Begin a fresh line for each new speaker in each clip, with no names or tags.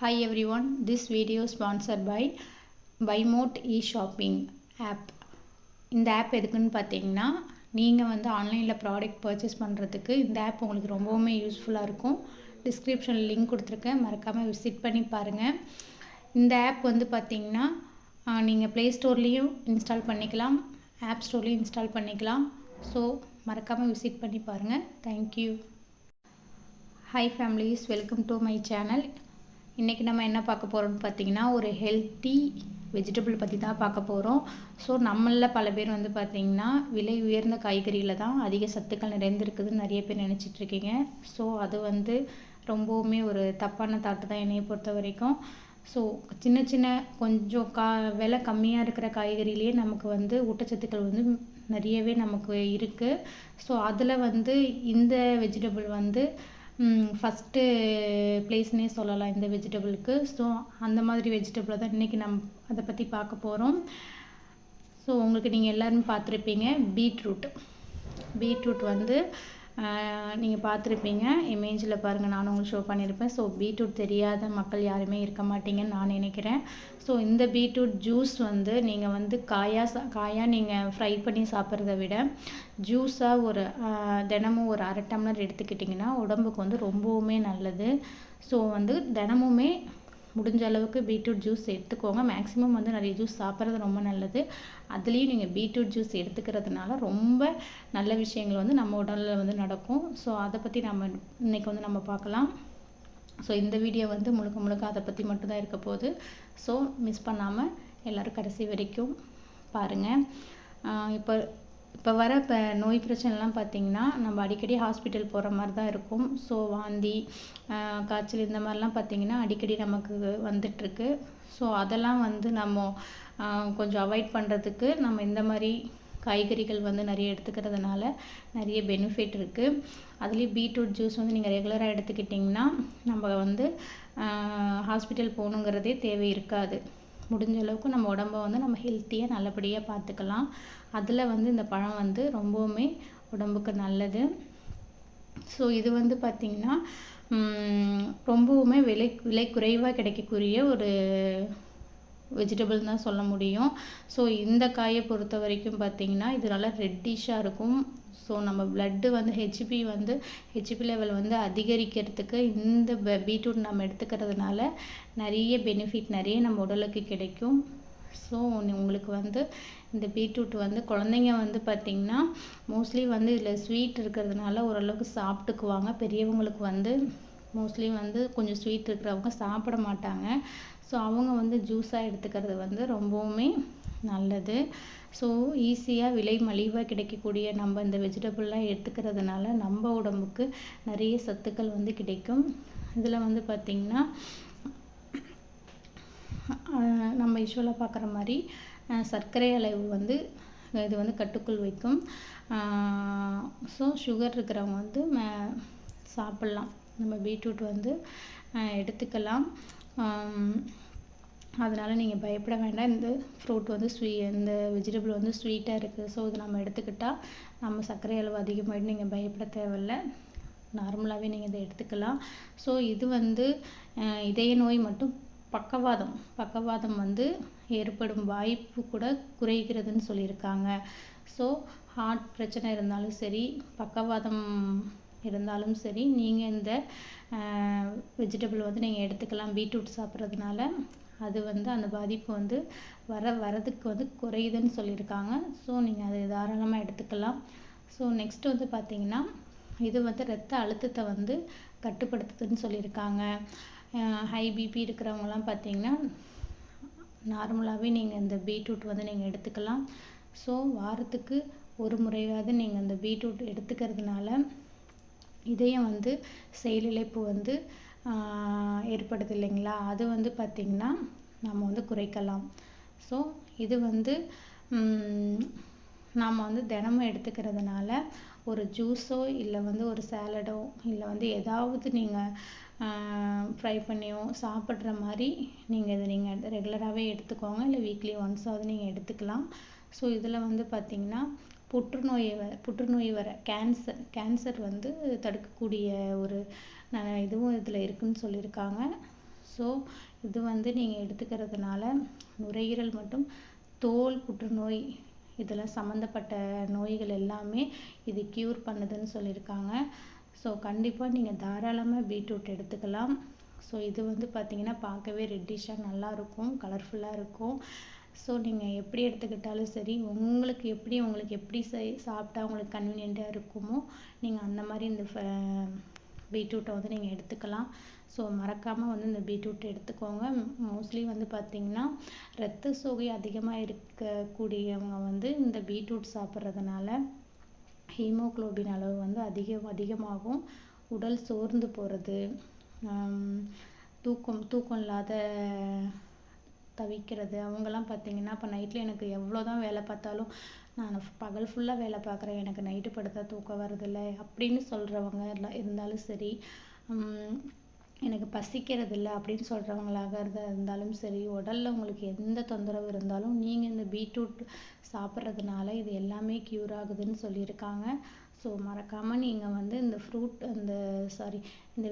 Hi everyone, this video is sponsored by BuyMote e-shopping app. இந்த app எதுக்குன்னு பார்த்தீங்கன்னா நீங்கள் வந்து ஆன்லைனில் ப்ராடக்ட் பர்ச்சேஸ் பண்ணுறதுக்கு இந்த ஆப் உங்களுக்கு ரொம்பவுமே யூஸ்ஃபுல்லாக இருக்கும். டிஸ்கிரிப்ஷனில் லிங்க் கொடுத்துருக்கேன், மறக்காமல் விசிட் பண்ணி பாருங்கள். இந்த ஆப் வந்து பார்த்தீங்கன்னா நீங்கள் ப்ளே ஸ்டோர்லேயும் இன்ஸ்டால் பண்ணிக்கலாம், ஆப் ஸ்டோர்லேயும் இன்ஸ்டால் பண்ணிக்கலாம். ஸோ மறக்காமல் விசிட் பண்ணி பாருங்கள். Thank you. Hi families, welcome to my channel. இன்றைக்கி நம்ம என்ன பார்க்க போகிறோம்னு பார்த்தீங்கன்னா ஒரு ஹெல்த்தி வெஜிடபிள் பற்றி தான் பார்க்க போகிறோம். ஸோ நம்மளில் பல பேர் வந்து பார்த்திங்கன்னா விலை உயர்ந்த காய்கறியில் தான் அதிக சத்துக்கள் நிறைந்திருக்குதுன்னு நிறைய பேர் நினச்சிட்ருக்கீங்க. ஸோ அது வந்து ரொம்பவுமே ஒரு தப்பான தாட்டு தான் என்னையை பொறுத்த வரைக்கும். ஸோ சின்ன சின்ன கொஞ்சம் விலை கம்மியாக இருக்கிற காய்கறிலேயே நமக்கு வந்து ஊட்டச்சத்துக்கள் வந்து நிறையவே நமக்கு இருக்குது. ஸோ அதில் வந்து இந்த வெஜிடபிள் வந்து ஃபஸ்ட்டு பிளேஸ்னே சொல்லலாம் இந்த வெஜிடபிளுக்கு. ஸோ அந்த மாதிரி வெஜிடபிளை தான் இன்றைக்கி அதை பற்றி பார்க்க போகிறோம். ஸோ உங்களுக்கு நீங்கள் எல்லோரும் பார்த்துருப்பீங்க பீட்ரூட் வந்து நீங்கள் பார்த்துருப்பீங்க. இமேஜில் பாருங்கள், நானும் உங்களுக்கு ஷோ பண்ணியிருப்பேன். ஸோ பீட்ரூட் தெரியாத மக்கள் யாருமே இருக்க மாட்டீங்கன்னு நான் நினைக்கிறேன். ஸோ இந்த பீட்ரூட் ஜூஸ் வந்து நீங்கள் வந்து காயாக நீங்கள் ஃப்ரை பண்ணி சாப்பிட்றத விட ஜூஸாக ஒரு தினமும் ஒரு 1/2 டம்ளர் எடுத்துக்கிட்டிங்கன்னா உடம்புக்கு வந்து ரொம்பவுமே நல்லது. ஸோ வந்து தினமுமே முடிஞ்ச அளவுக்கு பீட்ரூட் ஜூஸ் எடுத்துக்கோங்க. மேக்ஸிமம் வந்து நிறைய ஜூஸ் சாப்பிட்றது ரொம்ப நல்லது. அதுலேயும் நீங்கள் பீட்ரூட் ஜூஸ் எடுத்துக்கிறதுனால ரொம்ப நல்ல விஷயங்கள் வந்து நம்ம உடலில் வந்து நடக்கும். ஸோ அதை பற்றி இன்றைக்கி வந்து நம்ம பார்க்கலாம். ஸோ இந்த வீடியோ வந்து முழுக்க அதை பற்றி மட்டும்தான் இருக்க போகுது. ஸோ மிஸ் பண்ணாமல் எல்லோரும் கடைசி வரைக்கும் பாருங்கள். இப்போ வர நோய் பிரச்சனைலாம் பார்த்திங்கன்னா நம்ம அடிக்கடி ஹாஸ்பிட்டல் போகிற மாதிரி தான் இருக்கும். ஸோ வாந்தி, காய்ச்சல் இந்த மாதிரிலாம் பார்த்திங்கன்னா அடிக்கடி நமக்கு வந்துட்டுருக்கு. ஸோ அதெல்லாம் வந்து நம்ம கொஞ்சம் அவாய்ட் பண்ணுறதுக்கு நம்ம இந்த மாதிரி காய்கறிகள் வந்து நிறைய எடுத்துக்கிறதுனால நிறைய பெனிஃபிட் இருக்குது. அதுலேயும் பீட்ரூட் ஜூஸ் வந்து நீங்கள் ரெகுலராக எடுத்துக்கிட்டிங்கன்னா நம்ம வந்து ஹாஸ்பிட்டல் போகணுங்கிறதே தேவை இருக்காது. முடிஞ்ச அளவுக்கு நம்ம உடம்பை வந்து நம்ம ஹெல்த்தியாக நல்லபடியாக பார்த்துக்கலாம். அதில் வந்து இந்த பழம் வந்து ரொம்பவுமே உடம்புக்கு நல்லது. ஸோ இது வந்து பார்த்திங்கன்னா ரொம்பவுமே விலை குறைவாக கிடைக்கக்கூடிய ஒரு வெஜிடபிள் தான் சொல்ல முடியும். ஸோ இந்த காயை பொறுத்த வரைக்கும் பார்த்திங்கன்னா இது நல்லா ரெட்டிஷாக இருக்கும். ஸோ நம்ம பிளட்டு வந்து ஹெச்பி லெவல் வந்து அதிகரிக்கிறதுக்கு இந்த பீட்ரூட் நம்ம எடுத்துக்கிறதுனால நிறைய பெனிஃபிட் நிறைய நம்ம உடலுக்கு கிடைக்கும். ஸோ உங்களுக்கு வந்து இந்த பீட்ரூட் வந்து குழந்தைங்க வந்து பார்த்திங்கன்னா மோஸ்ட்லி வந்து இதில் ஸ்வீட் இருக்கிறதுனால ஓரளவுக்கு சாப்பிட்டுக்குவாங்க. பெரியவங்களுக்கு வந்து மோஸ்ட்லி வந்து கொஞ்சம் ஸ்வீட் இருக்கிறவங்க சாப்பிட மாட்டாங்க. ஸோ அவங்க வந்து ஜூஸாக எடுத்துக்கிறது வந்து ரொம்பவுமே நல்லது. ஸோ ஈஸியாக விலை மலிவாக கிடைக்கக்கூடிய நம்ம இந்த வெஜிடபிள்லாம் எடுத்துக்கிறதுனால நம்ம உடம்புக்கு நிறைய சத்துக்கள் வந்து கிடைக்கும். இதில் வந்து பார்த்திங்கன்னா நம்ம யூஸ்வலாக பார்க்குற மாதிரி சர்க்கரை அளவு வந்து இது வந்து கட்டுக்குள் வைக்கும். ஸோ சுகர் இருக்கிறவங்க வந்து சாப்பிட்லாம், நம்ம பீட்ரூட் வந்து எடுத்துக்கலாம். அதனால் நீங்கள் பயப்பட வேண்டாம். இந்த ஃப்ரூட் வந்து இந்த வெஜிடபிள் வந்து ஸ்வீட்டாக இருக்குது. ஸோ இது நம்ம எடுத்துக்கிட்டால் நம்ம சர்க்கரை அளவு அதிகமாகிட்டு நீங்கள் பயப்பட தேவையில்லை. நார்மலாகவே நீங்கள் இதை எடுத்துக்கலாம். ஸோ இது வந்து இதய நோய் மட்டும் பக்கவாதம் வந்து ஏற்படும் வாய்ப்பு கூட குறைகிறதுன்னு சொல்லியிருக்காங்க. ஸோ ஹார்ட் பிரச்சனை இருந்தாலும் சரி, பக்கவாதம் இருந்தாலும் சரி, நீங்கள் இந்த வெஜிடபிள் வந்து நீங்கள் எடுத்துக்கலாம். பீட்ரூட் சாப்பிட்றதுனால அது வந்து அந்த பாதிப்பு வந்து வரதுக்கு வந்து குறையுதுன்னு சொல்லியிருக்காங்க. ஸோ நீங்கள் அதை தாராளமாக எடுத்துக்கலாம். ஸோ நெக்ஸ்ட் வந்து பார்த்திங்கன்னா இது வந்து இரத்த அழுத்தத்தை வந்து கட்டுப்படுத்துதுன்னு சொல்லியிருக்காங்க. ஹை பிபி இருக்கிறவங்கலாம் பார்த்திங்கன்னா நார்மலாகவே நீங்கள் இந்த பீட்ரூட் வந்து நீங்கள் எடுத்துக்கலாம். ஸோ வாரத்துக்கு ஒரு முறையாவது நீங்கள் இந்த பீட்ரூட் எடுத்துக்கிறதுனால இதயம் வந்து செயலிழப்பு வந்து ஏற்படுது இல்லைங்களா, அது வந்து பார்த்திங்கன்னா நம்ம வந்து குறைக்கலாம். ஸோ இது வந்து நாம் வந்து தினமும் எடுத்துக்கிறதுனால ஒரு ஜூஸோ இல்லை வந்து ஒரு சாலடோ இல்லை வந்து ஏதாவது நீங்கள் ஃப்ரை பண்ணியோ சாப்பிட்ற மாதிரி நீங்கள் ரெகுலராகவே எடுத்துக்கோங்க. இல்லை வீக்லி ஒன்ஸாவது நீங்கள் எடுத்துக்கலாம். ஸோ இதில் வந்து பார்த்திங்கன்னா புற்றுநோய் வர கேன்சர் வந்து தடுக்கக்கூடிய ஒரு இதுவும் இதில் இருக்குதுன்னு சொல்லியிருக்காங்க. ஸோ இது வந்து நீங்கள் எடுத்துக்கிறதுனால நுரையீரல் மற்றும் தோல் புற்றுநோய் இதெல்லாம் சம்மந்தப்பட்ட நோய்கள் எல்லாமே இது க்யூர் பண்ணுதுன்னு சொல்லியிருக்காங்க. ஸோ கண்டிப்பாக நீங்கள் தாராளமாக பீட்ரூட் எடுத்துக்கலாம். ஸோ இது வந்து பார்த்தீங்கன்னா பார்க்கவே ரெட்டிஷாக நல்லா இருக்கும், கலர்ஃபுல்லாக இருக்கும். ஸோ நீங்கள் எப்படி எடுத்துக்கிட்டாலும் சரி, உங்களுக்கு எப்படி சாப்பிட்டா உங்களுக்கு கன்வீனியண்ட்டாக இருக்குமோ நீங்கள் அந்த மாதிரி இந்த பீட்ரூட்டை வந்து நீங்கள் எடுத்துக்கலாம். ஸோ மறக்காமல் வந்து இந்த பீட்ரூட் எடுத்துக்கோங்க. மோஸ்ட்லி வந்து பார்த்தீங்கன்னா இரத்த சோகை அதிகமாக இருக்கக்கூடியவங்க வந்து இந்த பீட்ரூட் சாப்பிட்றதுனால ஹீமோகுளோபின் அளவு வந்து அதிகமாகும். உடல் சோர்ந்து போகிறது, தூக்கம் இல்லாத தவிக்கிறது, அவங்கெல்லாம் பார்த்தீங்கன்னா இப்போ நைட்டில் எனக்கு எவ்வளோ தான் வேலை பார்த்தாலும் நான் பகல் ஃபுல்லாக வேலை பார்க்குறேன், எனக்கு நைட்டு படுத்தா தூக்கம் வரதில்லை அப்படின்னு சொல்கிறவங்க இருந்தாலும் சரி, எனக்கு பசிக்கிறது இல்லை அப்படின்னு சொல்கிறவங்களாக இருந்தாலும் சரி, உடலில் உங்களுக்கு எந்த தொந்தரவு இருந்தாலும் நீங்கள் இந்த பீட்ரூட் சாப்பிட்றதுனால இது எல்லாமே க்யூர் ஆகுதுன்னு சொல்லியிருக்காங்க. ஸோ மறக்காமல் நீங்கள் வந்து இந்த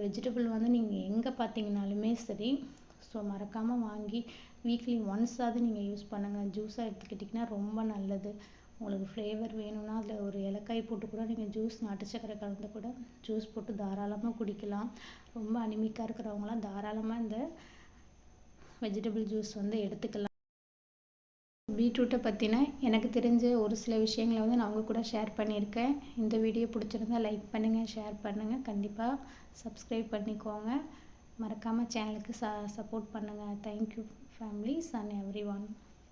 வெஜிடபிள் வந்து நீங்கள் எங்கே பார்த்தீங்கனாலுமே சரி, ஸோ மறக்காமல் வாங்கி வீக்லி ஒன்ஸாவது நீங்கள் யூஸ் பண்ணுங்கள். ஜூஸாக எடுத்துக்கிட்டிங்கன்னா ரொம்ப நல்லது. உங்களுக்கு ஃப்ளேவர் வேணும்னா அதில் ஒரு ஏலக்காய் போட்டு கூட நீங்கள் ஜூஸ், நாட்டு சக்கரை கலந்து கூட ஜூஸ் போட்டு தாராளமாக குடிக்கலாம். ரொம்ப அனிமிக்காக இருக்கிறவங்களாம் தாராளமாக இந்த வெஜிடபிள் ஜூஸ் வந்து எடுத்துக்கலாம். பீட்ரூட்டை பற்றின எனக்கு தெரிஞ்ச ஒரு சில விஷயங்களை வந்து நான் உங்கள் கூட ஷேர் பண்ணியிருக்கேன். இந்த வீடியோ பிடிச்சிருந்தா லைக் பண்ணுங்கள், ஷேர் பண்ணுங்கள், கண்டிப்பாக சப்ஸ்கிரைப் பண்ணிக்கோங்க. மறக்காமல் சேனலுக்கு சப்போர்ட் பண்ணுங்கள். Thank you families and every one.